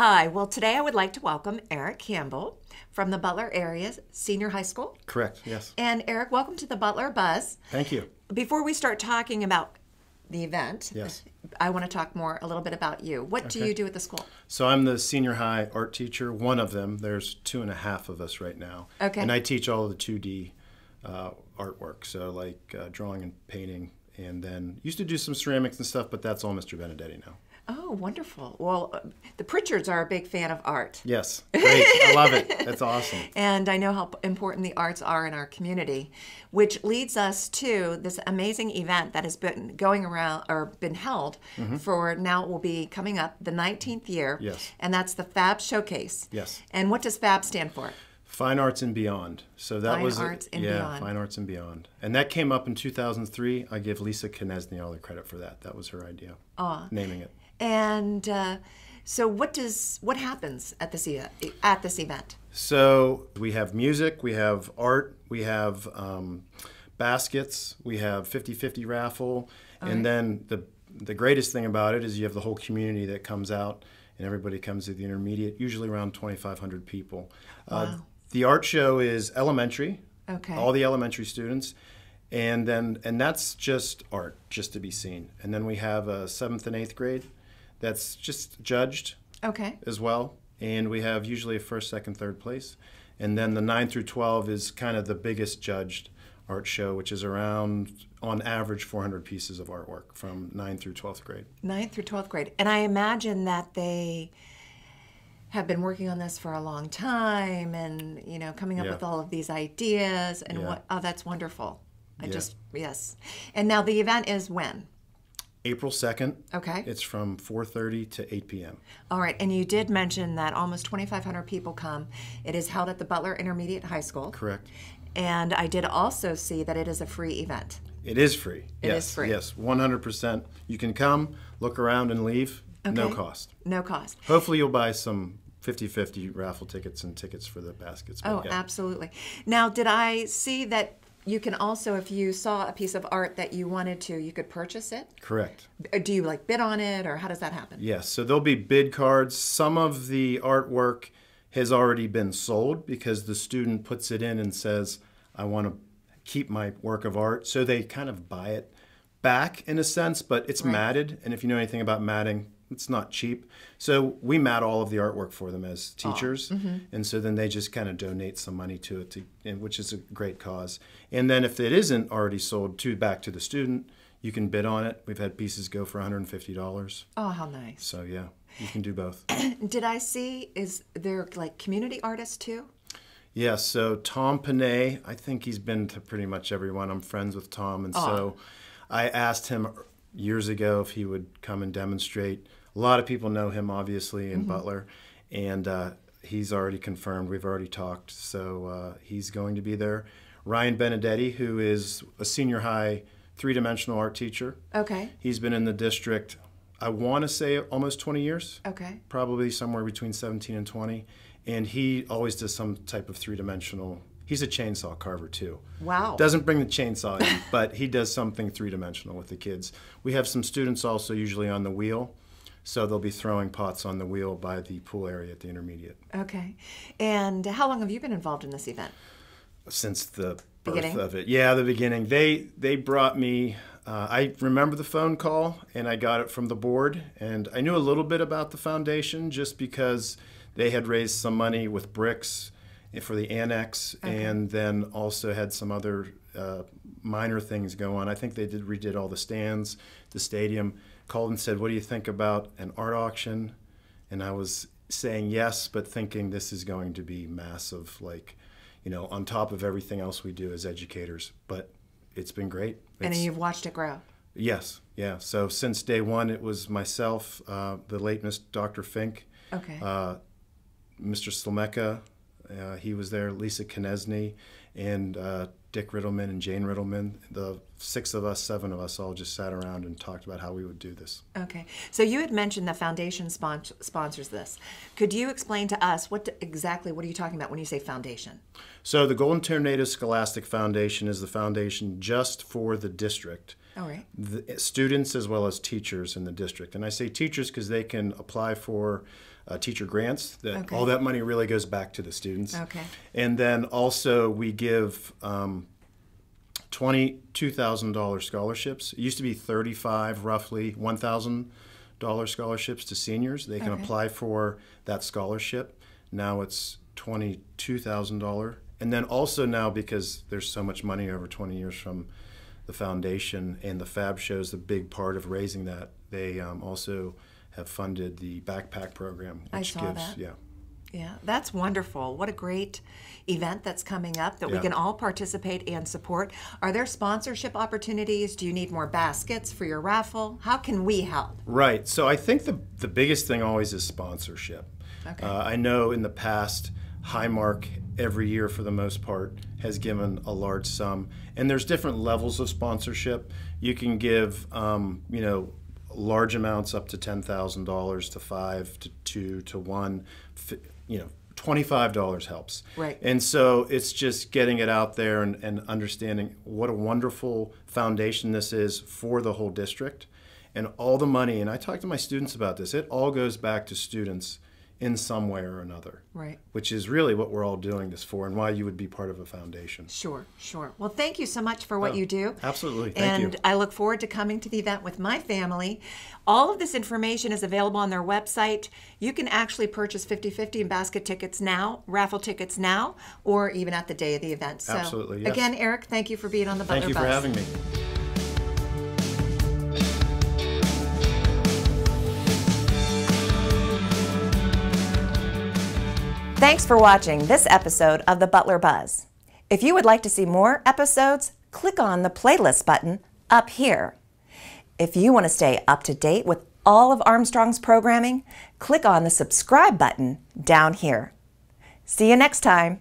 Hi, well today I would like to welcome Erich Campbell from the Butler area senior high school. Correct, yes. And Erich, welcome to the Butler Buzz. Thank you. Before we start talking about the event, Yes. I want to talk a little bit about you. What do you do at the school? So I'm the senior high art teacher, one of them. There's 2.5 of us right now. Okay. And I teach all of the 2D artwork, so like drawing and painting, and then used to do some ceramics and stuff, but that's all Mr. Benedetti now. Oh, wonderful. Well, the Pritchards are a big fan of art. Yes, great. I love it. That's awesome. And I know how important the arts are in our community, which leads us to this amazing event that has been going around or been held for now, it will be coming up the 19th year. Yes. And that's the Fab Showcase. Yes. And what does Fab stand for? Fine Arts and Beyond. So that Fine was Arts and yeah, Beyond. Fine Arts and Beyond. And that came up in 2003. I give Lisa Knesny all the credit for that. That was her idea. Naming it. And so what happens at this event? So we have music, we have art, we have baskets, we have 50-50 raffle, and then the greatest thing about it is you have the whole community that comes out, and everybody comes to the intermediate, usually around 2,500 people. Wow. The art show is elementary, Okay. all the elementary students, and that's just art, just to be seen. And then we have a 7th and 8th grade that's just judged Okay. as well. And we have usually a 1st, 2nd, 3rd place. And then the 9 through 12 is kind of the biggest judged art show, which is around, on average, 400 pieces of artwork from 9th through 12th grade. 9th through 12th grade. And I imagine that they have been working on this for a long time and, coming up Yeah. with all of these ideas and Yeah. that's wonderful. Yeah. Yes. And now the event is when? April 2nd. Okay. It's from 4:30 to 8 p.m. All right. And you did mention that almost 2,500 people come. It is held at the Butler Intermediate High School. Correct. And I did also see that it is a free event. It is free. It Yes, is free. Yes, 100%. You can come, look around, and leave. No Okay. cost. No cost. Hopefully you'll buy some 50-50 raffle tickets and tickets for the baskets. But Oh, yeah. absolutely. Now, did I see that you can also, if you saw a piece of art that you wanted to, you could purchase it? Correct. Do you bid on it, or how does that happen? Yes, so there'll be bid cards. Some of the artwork has already been sold because the student puts it in and says, I want to keep my work of art. So they kind of buy it back in a sense, but it's Right. matted. And if you know anything about matting, it's not cheap. So we mat all of the artwork for them as teachers. And so then they just kind of donate some money to it, which is a great cause. And then if it isn't already sold back to the student, you can bid on it. We've had pieces go for $150. Oh, how nice. So yeah, you can do both. Did I see, is there community artists too? Yeah, so Tom Panay, I think he's been to pretty much everyone. I'm friends with Tom, and so I asked him years ago if he would come and demonstrate. A lot of people know him, obviously, in Butler, and he's already confirmed. We've already talked, so he's going to be there. Ryan Benedetti, who is a senior high three-dimensional art teacher. Okay. He's been in the district, I want to say, almost 20 years. Okay. Probably somewhere between 17 and 20. And he always does some type of three-dimensional. He's a chainsaw carver, too. Wow. Doesn't bring the chainsaw in, but he does something three-dimensional with the kids. We have some students also usually on the wheel, so they'll be throwing pots on the wheel by the pool area at the intermediate. Okay. And how long have you been involved in this event? Since the birth Beginning? of it. Yeah, the beginning. They brought me, I remember the phone call, and I got it from the board, and I knew a little bit about the foundation just because they had raised some money with bricks for the annex, and then also had some other minor things go on. I think they redid all the stands, the stadium. Called and said, what do you think about an art auction? And I was saying yes, but thinking this is going to be massive, on top of everything else we do as educators. But it's been great. And you've watched it grow? Yes, yeah. So since day one, it was myself, the late Dr. Fink, Okay. Mr. Slomeka, he was there, Lisa Knesny, and Dick Riddleman and Jane Riddleman. The 6 of us, 7 of us all just sat around and talked about how we would do this. Okay. So you had mentioned the foundation sponsors this. Could you explain to us what are you talking about when you say foundation? So the Golden Tornado Scholastic Foundation is the foundation just for the district. All right. The students as well as teachers in the district. And I say teachers because they can apply for teacher grants. That Okay. all that money really goes back to the students. Okay. And then also we give $22,000 scholarships. It used to be 35, roughly $1,000 scholarships to seniors. They can Okay. apply for that scholarship. Now it's $22,000. And then also now, because there's so much money over 20 years from the foundation, and the Fab Show is a big part of raising that, they also have funded the backpack program, I which saw gives, that. yeah. Yeah, that's wonderful. What a great event that's coming up that we Yeah. can all participate and support. Are there sponsorship opportunities? Do you need more baskets for your raffle? How can we help? Right. So I think the biggest thing always is sponsorship. Okay. I know in the past, Highmark every year for the most part has given a large sum, and there's different levels of sponsorship. You can give, large amounts up to $10,000 to 5 to 2 to 1. $25 helps. Right. And so it's just getting it out there and understanding what a wonderful foundation this is for the whole district. And all the money, and I talk to my students about this, it all goes back to students in some way or another. Right. Which is really what we're all doing this for, and why you would be part of a foundation. Sure, sure. Well, thank you so much for what you do. Absolutely. Thank you. And I look forward to coming to the event with my family. All of this information is available on their website. You can actually purchase 50/50 and basket tickets now, raffle tickets now, or even at the day of the event. So, Absolutely, yes. again, Erich, thank you for being on the Butler Thank you Bus. for having me. Thanks for watching this episode of the Butler Buzz. If you would like to see more episodes, click on the playlist button up here. If you want to stay up to date with all of Armstrong's programming, click on the subscribe button down here. See you next time.